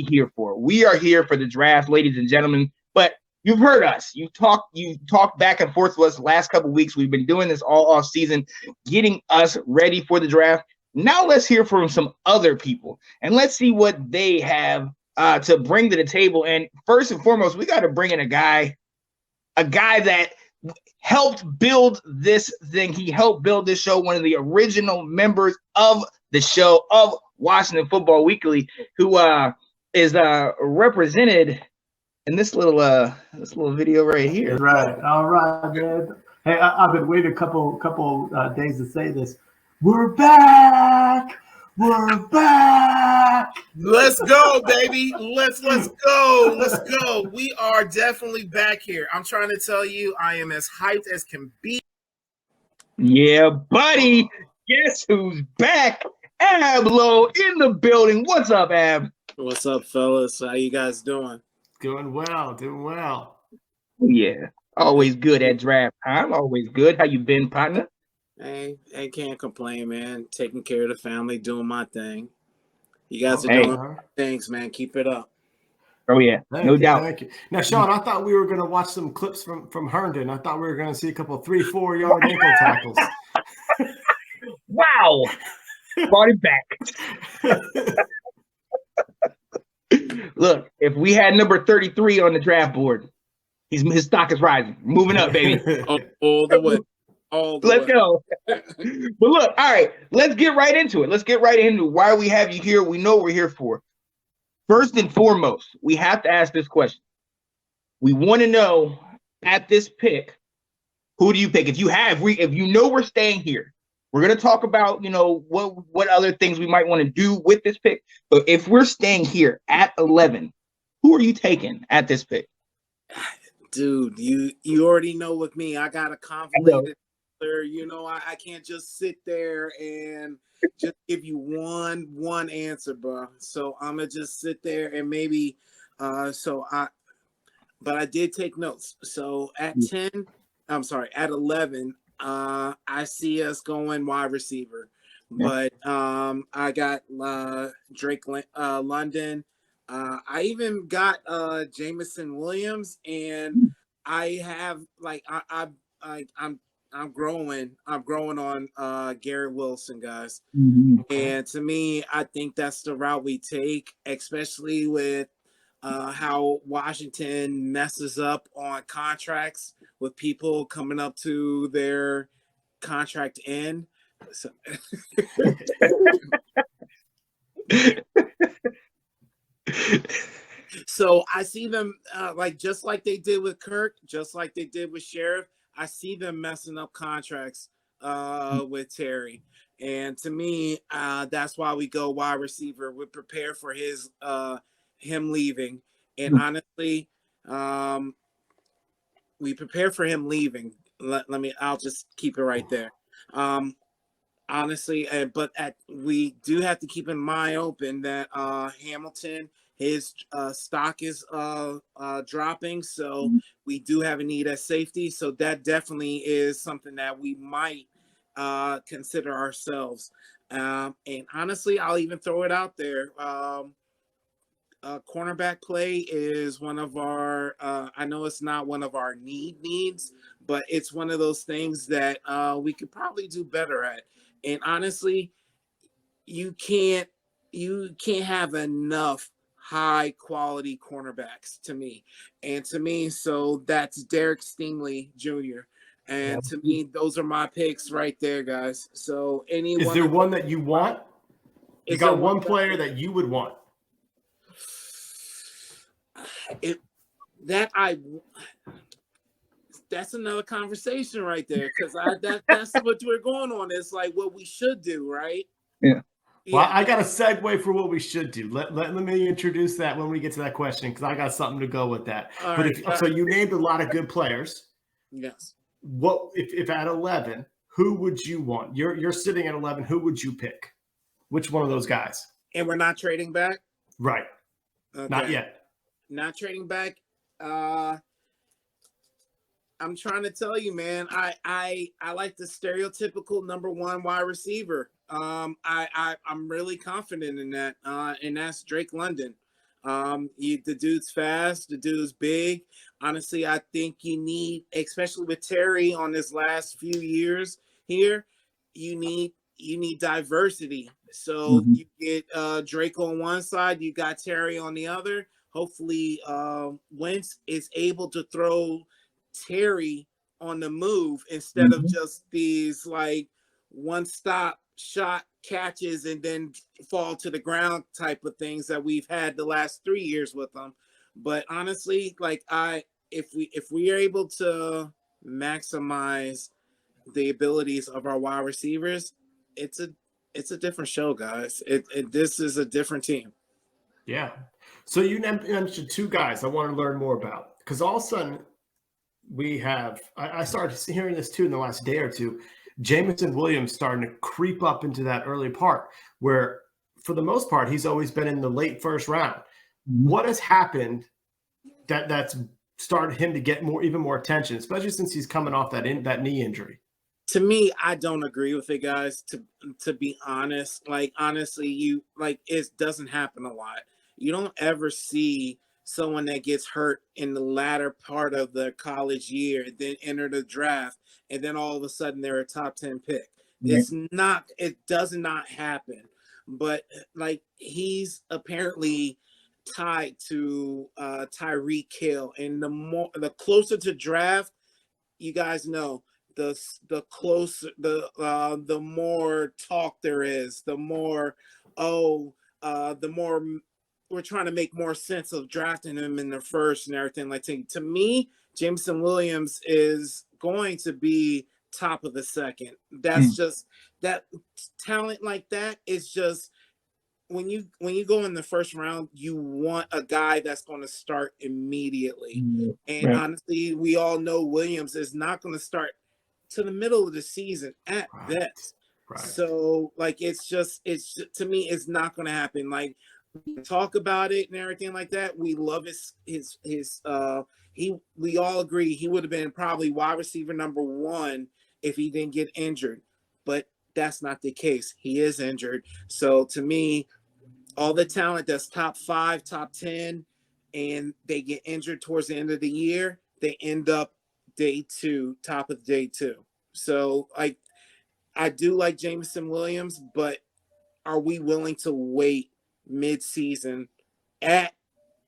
here for? We are here for the draft, ladies and gentlemen. But you've heard us. You talked back and forth with us the last couple of weeks. We've been doing this all off season, getting us ready for the draft. Now let's hear from some other people and let's see what they have to bring to the table. And first and foremost, we got to bring in a guy that helped build this thing. He helped build this show, one of the original members of the show of Washington Football Weekly, who is represented in this little video right here. Right. All right, man. Hey, I've been waiting a couple days to say this. We're back. We're back. Let's go, baby. Let's go. Let's go. We are definitely back here. I'm trying to tell you, I am as hyped as can be. Yeah, buddy. Guess who's back? Ablo in the building. What's up, Ab? What's up, fellas? How you guys doing? Doing well. Yeah, always good at draft time. Always good. How you been, partner? Hey, I can't complain, man. Taking care of the family, doing my thing. You guys are doing things, man. Keep it up. Oh yeah, no doubt. Thank you. Now, Sean, I thought we were going to watch some clips from Herndon. I thought we were going to see a couple 3-4 yard ankle tackles. Wow, brought it back. Look, if we had number 33 on the draft board, his stock is rising, moving up, baby. All the way. Let's go. But look, all right, let's get right into it. Why we have you here. We know what we're here for. First and foremost, we have to ask this question. We want to know at this pick, who do you pick? If you know we're staying here, we're going to talk about, what other things we might want to do with this pick. But if we're staying here at 11, who are you taking at this pick? Dude, you already know with me, I got a conflict. I can't just sit there and just give you one answer, bro. So I'm gonna just sit there and maybe but I did take notes. So at 11, I see us going wide receiver. But I got Drake London. I even got Jamison Williams, and I have I'm growing on Garrett Wilson, guys. Mm-hmm. And to me, I think that's the route we take, especially with how Washington messes up on contracts with people coming up to their contract end. So, so I see them just like they did with Kirk, just like they did with Sheriff. I see them messing up contracts with Terry. And to me, that's why we go wide receiver. We prepare for him leaving. And honestly, we prepare for him leaving. I'll just keep it right there. Honestly, we do have to keep an eye open that Hamilton, his stock is dropping, so we do have a need at safety. So that definitely is something that we might consider ourselves. And honestly, I'll even throw it out there. Cornerback play is one of our. I know it's not one of our needs, but it's one of those things that we could probably do better at. And honestly, you can't have enough high quality cornerbacks to me. So that's Derek Stingley Jr. And to me, those are my picks right there, guys. So is there one that you want? You got one player that you would want? That's another conversation right there, because that's what we're going on. It's like what we should do, right? Yeah. Well, I got a segue for what we should do. Let me introduce that when we get to that question, because I got something to go with that. So you named a lot of good players. Yes. What if at 11, who would you want? You're sitting at 11. Who would you pick? Which one of those guys? And we're not trading back? Right. Okay. Not yet. Not trading back. I'm trying to tell you, man, I like the stereotypical number one wide receiver. I'm really confident in that, and that's Drake London. The dude's fast. The dude's big. Honestly, I think you need, especially with Terry on his last few years here, you need diversity. So Mhm. you get Draco on one side, you got Terry on the other. Hopefully, Wentz is able to throw Terry on the move instead of Mhm. just these like one stop shot catches and then fall to the ground type of things that we've had the last 3 years with them. But honestly, like if we are able to maximize the abilities of our wide receivers, it's a different show, guys. This is a different team. Yeah. So you mentioned two guys I want to learn more about, because all of a sudden we have, I started hearing this too in the last day or two, Jamison Williams starting to creep up into that early part where for the most part, he's always been in the late first round. Mhm. What has happened that's started him to get even more attention, especially since he's coming off that knee injury? To me, I don't agree with it, guys. To be honest, like honestly, it doesn't happen a lot. You don't ever see someone that gets hurt in the latter part of the college year, then enter the draft, and then all of a sudden they're a top 10 pick. Right. It does not happen. But like he's apparently tied to Tyreek Hill, and the closer to draft, you guys know the closer the more talk there is, the more the more we're trying to make more sense of drafting him in the first and everything like that. To me, Jamison Williams is going to be top of the second. That's just that talent like that is just when you go in the first round, you want a guy that's going to start immediately. And Right. honestly, we all know Williams is not going to start to the middle of the season at best. Right. So like it's to me it's not going to happen. Like we talk about it and everything like that. We love we all agree he would have been probably wide receiver number 1 if he didn't get injured. But that's not the case. He is injured. So to me, all the talent that's top 5, top 10, and they get injured towards the end of the year, they end up day 2, top of day 2. So I do like Jamison Williams, but are we willing to wait mid-season at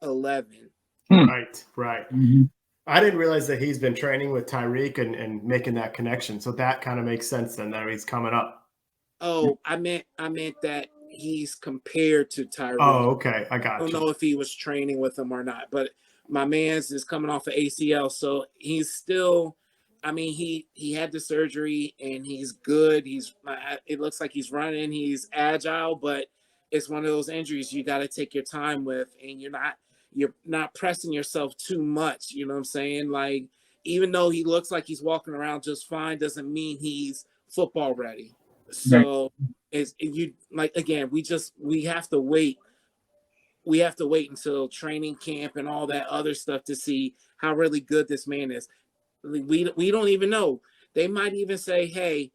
11? Right. Mhm. I didn't realize that he's been training with Tyreek and making that connection. So that kind of makes sense then that he's coming up. Oh, I meant that he's compared to Tyreek. Oh, okay. I got I don't know if he was training with him or not, but my man's is coming off of ACL, so he's still. I mean, he had the surgery and he's good. It looks like he's running. He's agile, but it's one of those injuries you got to take your time with, and you're not pressing yourself too much. You know what I'm saying? Like even though he looks like he's walking around just fine, doesn't mean he's football ready. Right. So you like again, we have to wait. We have to wait until training camp and all that other stuff to see how really good this man is. We don't even know. They might even say, "Hey,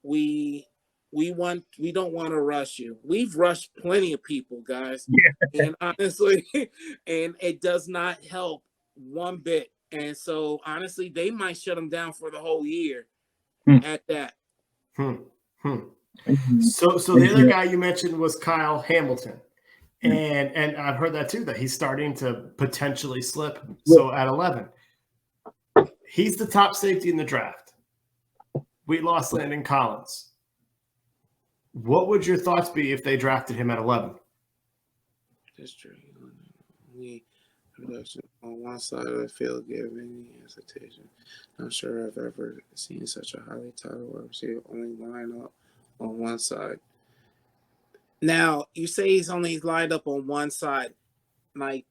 we don't want to rush you." We've rushed plenty of people, guys, and honestly, and it does not help one bit. And so, honestly, they might shut him down for the whole year at that. So the other guy you mentioned was Kyle Hamilton. And I've heard that too, that he's starting to potentially slip. So at 11, he's the top safety in the draft. We lost Landon Collins. What would your thoughts be if they drafted him at 11? History. We production on one side of the field give any hesitation. Not sure I've ever seen such a highly touted wide receiver only line up on one side. Now, you say he's only lined up on one side. Like,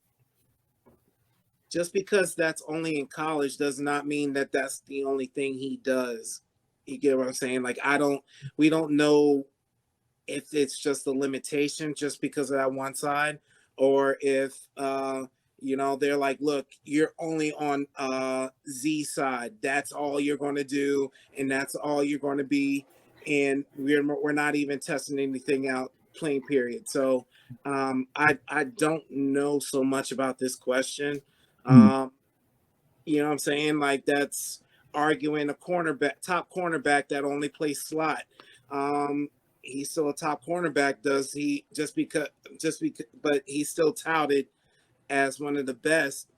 just because that's only in college does not mean that that's the only thing he does. You get what I'm saying? Like, we don't know if it's just a limitation just because of that one side, or if, they're like, look, you're only on Z side. That's all you're going to do, and that's all you're going to be. And we're not even testing anything out playing period. So I don't know so much about this question. You know what I'm saying? Like that's arguing a top cornerback that only plays slot. He's still a top cornerback. Does he just because, but he's still touted as one of the best,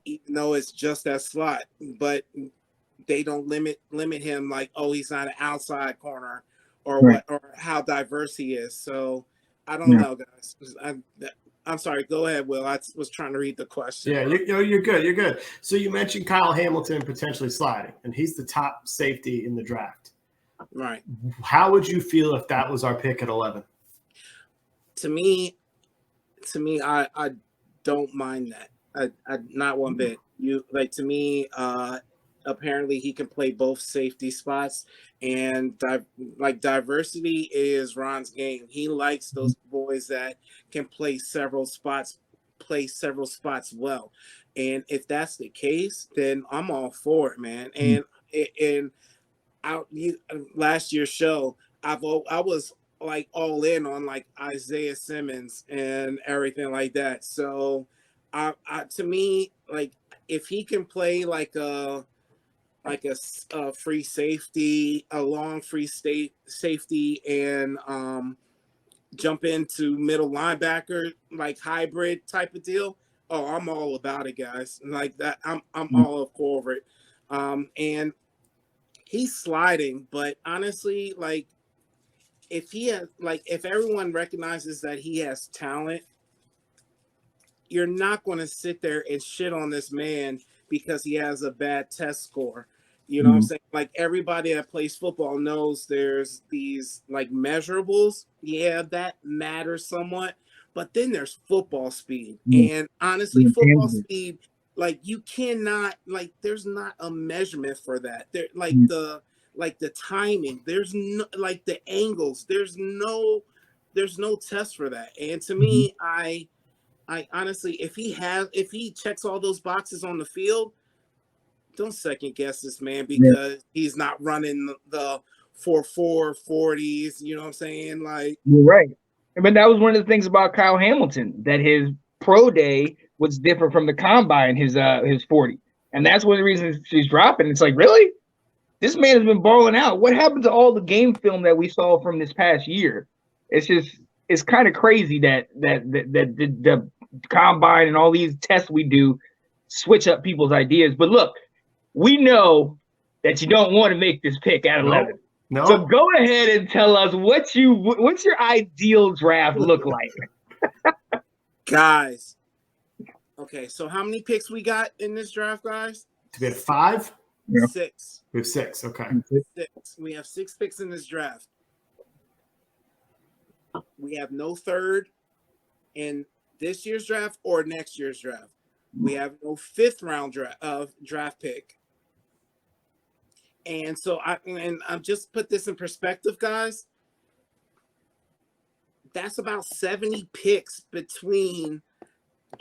even though it's just that slot. But they don't limit him like, oh, he's not an outside corner or what, or how diverse he is. So I don't know, guys. I'm sorry. Go ahead, Will. I was trying to read the question. Yeah, you're good. You're good. So you mentioned Kyle Hamilton potentially sliding, and he's the top safety in the draft. Right. How would you feel if that was our pick at 11? To me, I don't mind that. I not one bit. To me, apparently he can play both safety spots, and diversity is Ron's game. He likes those boys that can play several spots well. And if that's the case, then I'm all for it, man. And last year's show, I was like all in on like Isaiah Simmons and everything like that. So to me, like if he can play like a free safety, a long free safety, and jump into middle linebacker, like hybrid type of deal. Oh, I'm all about it, guys. Like that, I'm all for it. And he's sliding, but honestly, like if everyone recognizes that he has talent, you're not going to sit there and shit on this man because he has a bad test score. You know what I'm saying? Like everybody that plays football knows there's these like measurables. Yeah, that matters somewhat. But then there's football speed. And honestly, football speed, like you cannot, like there's not a measurement for that. There the timing, there's no like the angles, there's no test for that. And to me, I honestly, if he checks all those boxes on the field, don't second guess this man because he's not running the 4.4 40s. You know what I'm saying? Like you're right. But that was one of the things about Kyle Hamilton, that his pro day was different from the combine, his 40. And that's one of the reasons she's dropping. It's like, really? This man has been balling out. What happened to all the game film that we saw from this past year? It's kind of crazy that the combine and all these tests we do switch up people's ideas. But look, we know that you don't want to make this pick at 11. No. So go ahead and tell us what's your ideal draft look like? Guys. Okay, so how many picks we got in this draft, guys? We have 5? Yeah. 6. We have 6. Okay. 6. We have 6 picks in this draft. We have no third in this year's draft or next year's draft. We have no 5th round draft pick. And so I've just put this in perspective, guys. That's about 70 picks between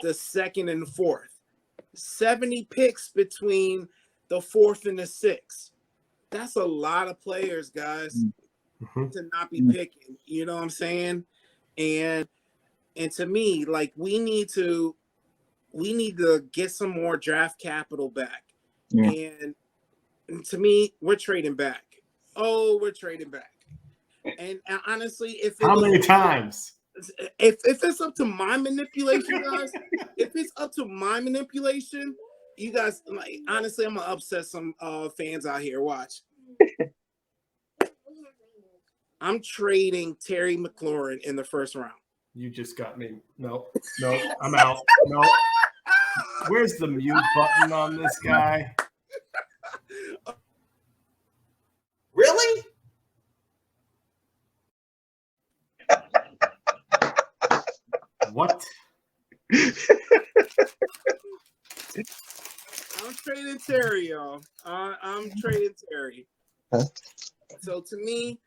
the 2nd and the 4th. 70 picks between the 4th and the 6th. That's a lot of players, guys, to not be picking. You know what I'm saying? And to me, like we need to get some more draft capital back. Yeah. And to me, we're trading back. Oh, we're trading back. And honestly, how many times? If it's up to my manipulation, guys, if it's up to my manipulation, you guys, like honestly, I'm gonna upset some fans out here. Watch. I'm trading Terry McLaurin in the 1st round. You just got me. No, I'm out. No. Where's the mute button on this guy? Really? What? I'm trading Terry, y'all. I'm trading Terry. Huh? So to me,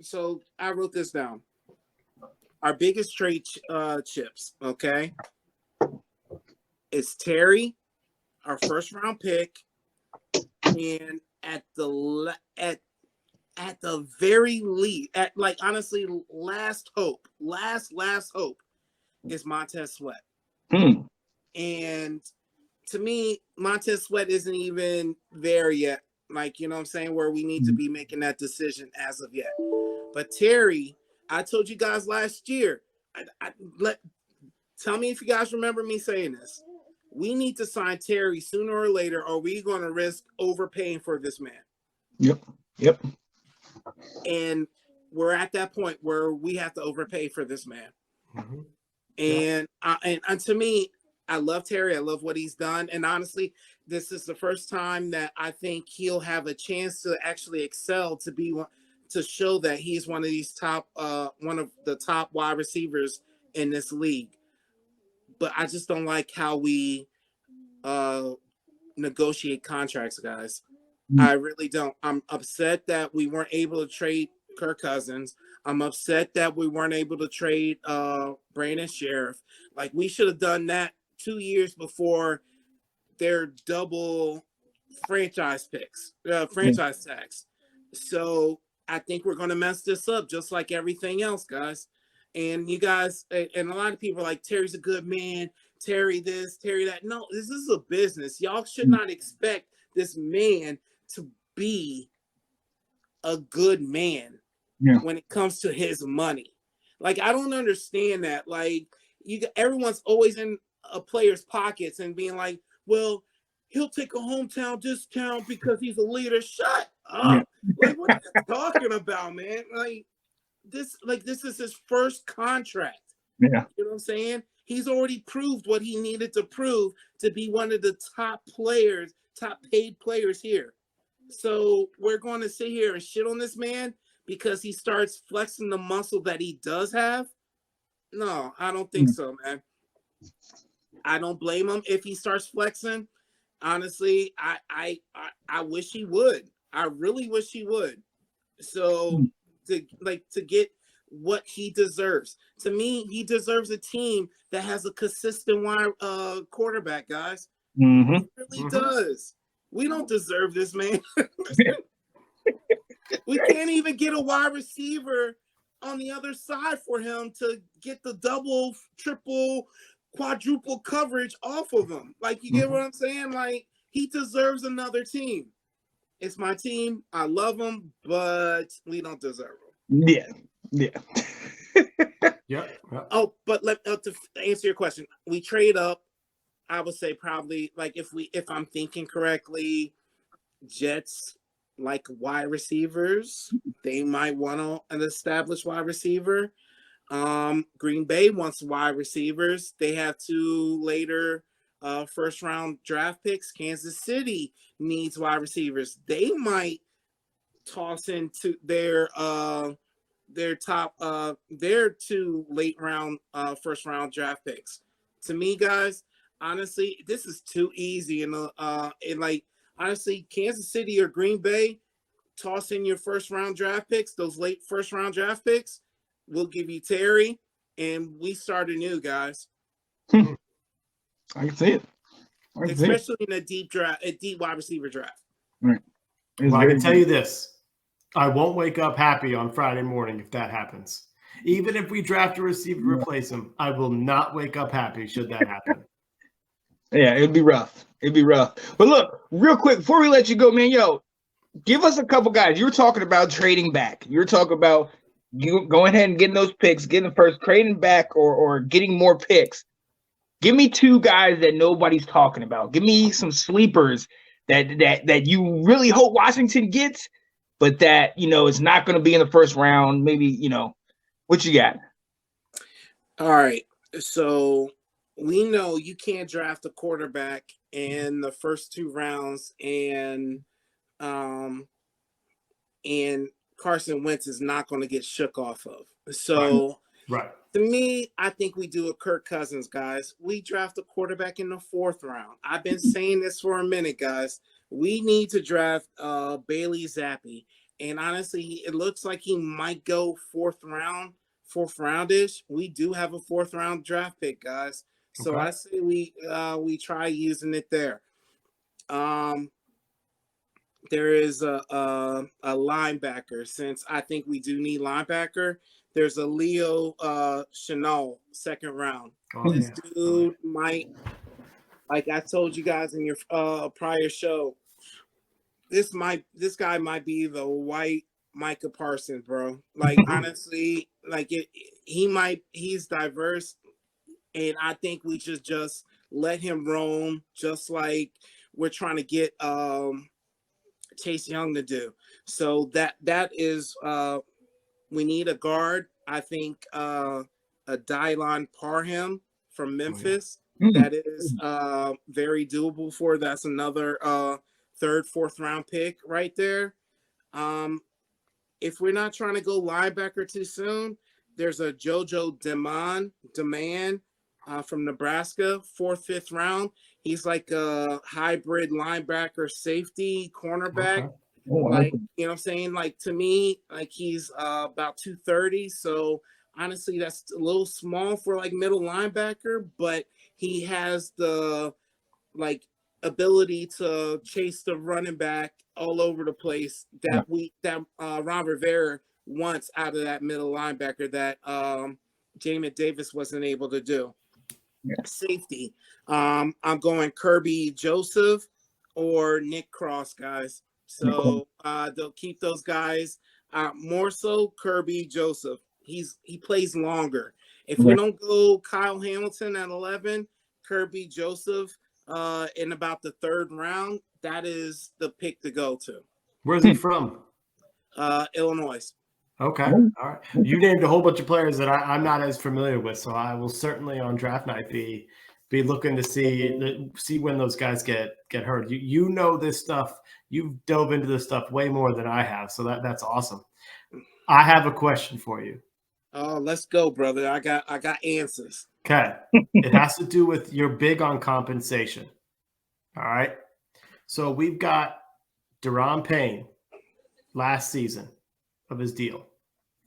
so I wrote this down. Our biggest trade chips, okay? It's Terry, our 1st round pick, and at the very least, at like honestly, last hope is Montez Sweat. And to me, Montez Sweat isn't even there yet. Like, you know what I'm saying? Where we need to be making that decision as of yet. But Terry, I told you guys last year, tell me if you guys remember me saying this. We need to sign Terry sooner or later, or we're going to risk overpaying for this man. Yep. And we're at that point where we have to overpay for this man. Mm-hmm. And to me, I love Terry. I love what he's done. And honestly, this is the first time that I think he'll have a chance to actually excel, to show that he's one of the top wide receivers in this league. But I just don't like how we negotiate contracts, guys. I really don't. I'm upset that we weren't able to trade Kirk Cousins. I'm upset that we weren't able to trade Brandon Sheriff. Like, we should have done that 2 years before their double franchise tax. So I think we're going to mess this up just like everything else, guys. And you guys, and a lot of people are like, Terry's a good man, Terry this, Terry that. No, this is a business. Y'all should not expect this man to be a good man when it comes to his money. Like, I don't understand that. Like, everyone's always in a player's pockets and being like, well, he'll take a hometown discount because he's a leader. Shut up. Like, what are you talking about, man? Like, this is his first contract. You know what I'm saying? He's already proved what he needed to prove to be one of the top paid players here. So we're going to sit here and shit on this man because he starts flexing the muscle that he does have? No, I don't think so, man. I don't blame him if he starts flexing. Honestly, I wish he would. I really wish he would. So to get what he deserves. To me, he deserves a team that has a consistent quarterback, guys. Mm-hmm. He really does. We don't deserve this, man. We can't even get a wide receiver on the other side for him to get the double, triple, quadruple coverage off of him. Like, you get what I'm saying? Like, he deserves another team. It's my team. I love him, but we don't deserve him. Yeah. Oh, but to answer your question, we trade up. I would say probably, like, if I'm thinking correctly, Jets like wide receivers. They might want an established wide receiver. Green Bay wants wide receivers. They have 2 later first round draft picks. Kansas City needs wide receivers. They might toss into their 2 late round first round draft picks. To me, guys, honestly, this is too easy. And honestly, Kansas City or Green Bay, toss in your first round draft picks, those late first round draft picks. We'll give you Terry, and we start anew, guys. I can see it. Especially in a deep wide receiver draft. Right. Well, I can tell you this. I won't wake up happy on Friday morning if that happens. Even if we draft a receiver to replace him, I will not wake up happy should that happen. Yeah, it'd be rough. But look, real quick, before we let you go, man, give us a couple guys. You were talking about trading back. You were talking about you going ahead and getting those picks, getting the first, trading back or getting more picks. Give me 2 guys that nobody's talking about. Give me some sleepers that you really hope Washington gets, but that, it's not going to be in the first round. Maybe, what you got? All right. So we know you can't draft a quarterback in the first 2 rounds, and Carson Wentz is not going to get shook off of. So right. To me, I think we do a Kirk Cousins, guys. We draft a quarterback in the 4th round. I've been saying this for a minute, guys. We need to draft Bailey Zappi. And honestly, it looks like he might go 4th roundish. We do have a 4th round draft pick, guys. So I say we try using it there. there is a linebacker. Since I think we do need linebacker, there's a Leo Chenal, second round. Oh, This yeah. dude might, like I told you guys in your prior show, this guy might be the white Micah Parsons, bro. Like honestly, like he's diverse, and I think we should just let him roam, just like we're trying to get Chase Young to do. So that is we need a guard. I think a Dylan Parham from Memphis. Oh, yeah. That is very doable for. That's another third, fourth round pick right there. If we're not trying to go linebacker too soon, there's a JoJo Demand from Nebraska, fourth, fifth round. He's like a hybrid linebacker, safety, cornerback. Oh, like, you know what I'm saying? Like, to me, like he's about 230. So honestly, that's a little small for like middle linebacker, but he has the like ability to chase the running back all over the place that Ron Rivera wants out of that middle linebacker that Jamin Davis wasn't able to do. Yeah. Safety. I'm going Kirby Joseph or Nick Cross, guys. So they'll keep those guys. More so Kirby Joseph. He plays longer. If we don't go Kyle Hamilton at 11, Kirby Joseph in about the third round, that is the pick to go to. Where's he from? Illinois. Okay. All right. You named a whole bunch of players that I'm not as familiar with, so I will certainly on draft night be looking to see when those guys get hurt. You know this stuff. You've dove into this stuff way more than I have, so that's awesome. I have a question for you. Oh, let's go, brother. I got answers. Okay. It has to do with you're big on compensation. All right. So we've got Deron Payne last season of his deal.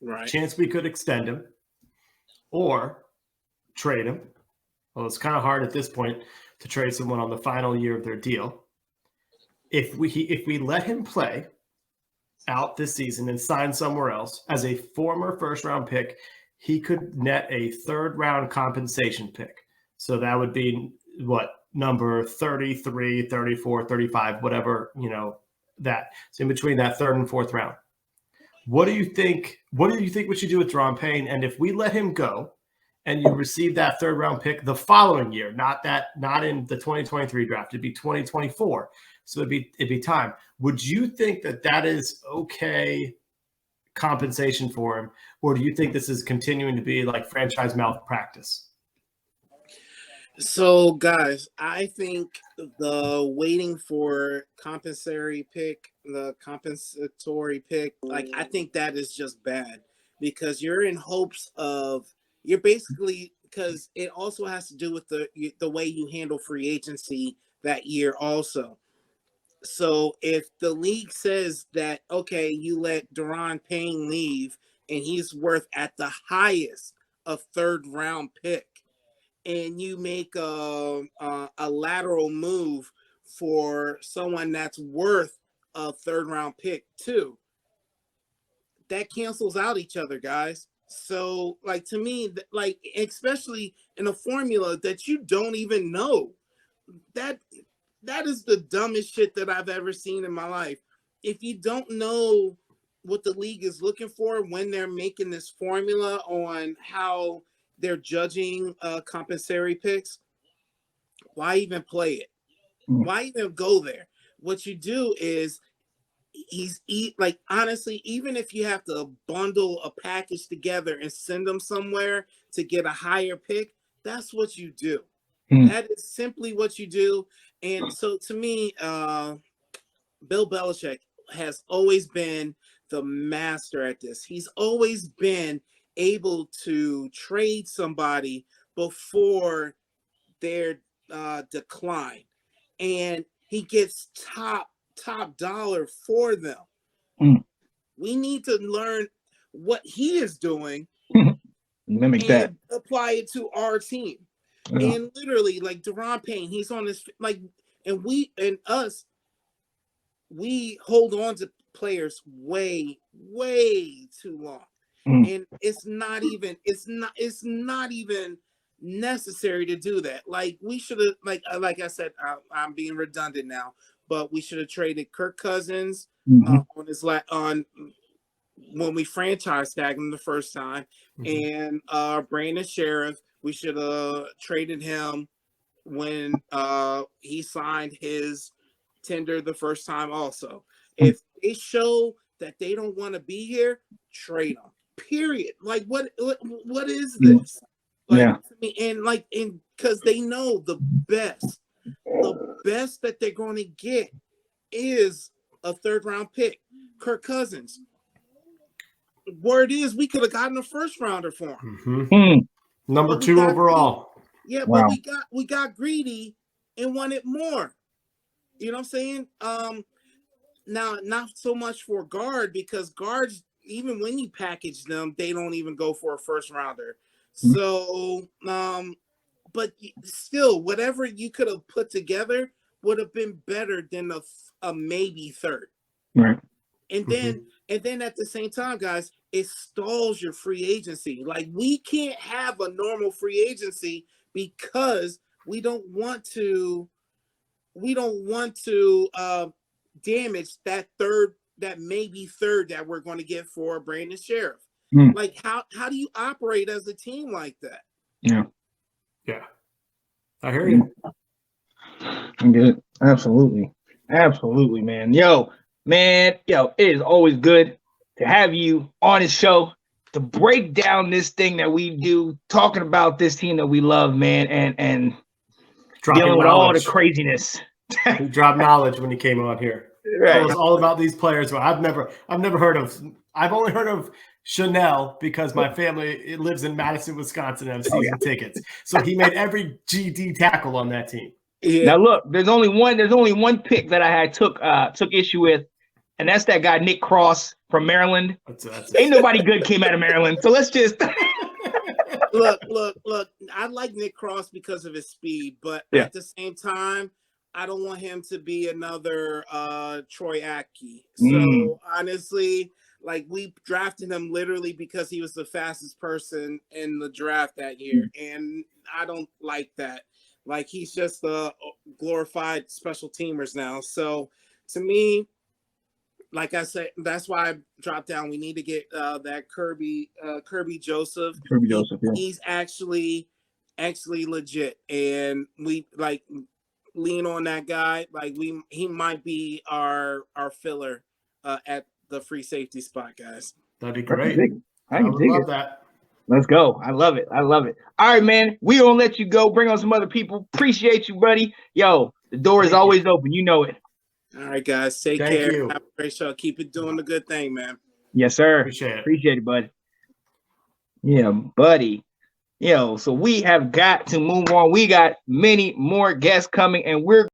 Right. Chance we could extend him or trade him. Well, it's kind of hard at this point to trade someone on the final year of their deal. If we let him play out this season and sign somewhere else as a former first round pick, he could net a third round compensation pick. So that would be what, number 33, 34, 35, whatever, that. So in between that third and fourth round. What do you think we should do with Deron Payne? And if we let him go and you receive that third round pick the following year, not in the 2023 draft, it'd be 2024. So it'd be time. Would you think that is okay compensation for him, or do you think this is continuing to be like franchise malpractice? So, guys, I think the waiting for compensatory pick, like I think that is just bad because you're in hopes of you're basically because it also has to do with the way you handle free agency that year also. So if the league says that, okay, you let Deron Payne leave and he's worth at the highest a third round pick, and you make a lateral move for someone that's worth a third round pick too, that cancels out each other, guys. So like to me, like especially in a formula that you don't even know, that is the dumbest shit that I've ever seen in my life. If you don't know what the league is looking for when they're making this formula on how they're judging compensatory picks, why even play it? Why even go there? What you do is like honestly, even if you have to bundle a package together and send them somewhere to get a higher pick, that's what you do. That is simply what you do. And so to me, Bill Belichick has always been the master at this. He's always been able to trade somebody before their decline, and he gets top dollar for them. We need to learn what he is doing, mimic that, apply it to our team. And literally, like Deron Payne, he's on this like, and us we hold on to players way too long. And it's not even necessary to do that. Like we should have, like I said, I'm being redundant now, but we should have traded Kirk Cousins on his on when we franchise tagged him the first time, and Brandon Sheriff, we should have traded him when he signed his tender the first time also. If they show that they don't want to be here, trade them. Period. Like what is this? Like, and because they know the best that they're going to get is a 3rd round pick. Kirk Cousins. Word is we could have gotten a 1st rounder for him. Number 2 overall. Yeah, but we got greedy and wanted more. You know what I'm saying? Now not so much for guard, because guards, even when you package them, they don't even go for a 1st rounder. So, but still, whatever you could have put together would have been better than a maybe 3rd. Right. And then at the same time, guys, it stalls your free agency. Like we can't have a normal free agency because we don't want to damage that maybe 3rd that we're going to get for Brandon Sheriff. Like how do you operate as a team like that? Yeah. I hear you. I get it. Absolutely, man. Yo, it is always good to have you on the show to break down this thing that we do, talking about this team that we love, man, and dealing with all the craziness. He dropped knowledge when he came on here. Right. It was all about these players. I've never heard of. I've only heard of Chanel because my family lives in Madison, Wisconsin, and have season tickets. So he made every GD tackle on that team. Yeah. Now look, there's only one pick that I had took issue with, and that's that guy Nick Cross from Maryland. Ain't nobody good came out of Maryland. So let's just look. I like Nick Cross because of his speed, but at the same time, I don't want him to be another Troy Aki. So honestly, like we drafted him literally because he was the fastest person in the draft that year, and I don't like that. Like he's just a glorified special teamers now. So to me, like I said, that's why I dropped down. We need to get that Kirby Joseph. He's actually legit, and we like lean on that guy. Like he might be our filler at the free safety spot, guys. That'd be great. I can dig it. That. Let's go. I love it. All right, man. We gonna let you go. Bring on some other people. Appreciate you, buddy. Yo, the door is always open. You know it. All right, guys. Take care. Have a great show. Keep it doing the good thing, man. Yes, sir. Appreciate it, buddy. Yeah, buddy. Yo, so we have got to move on. We got many more guests coming, and we're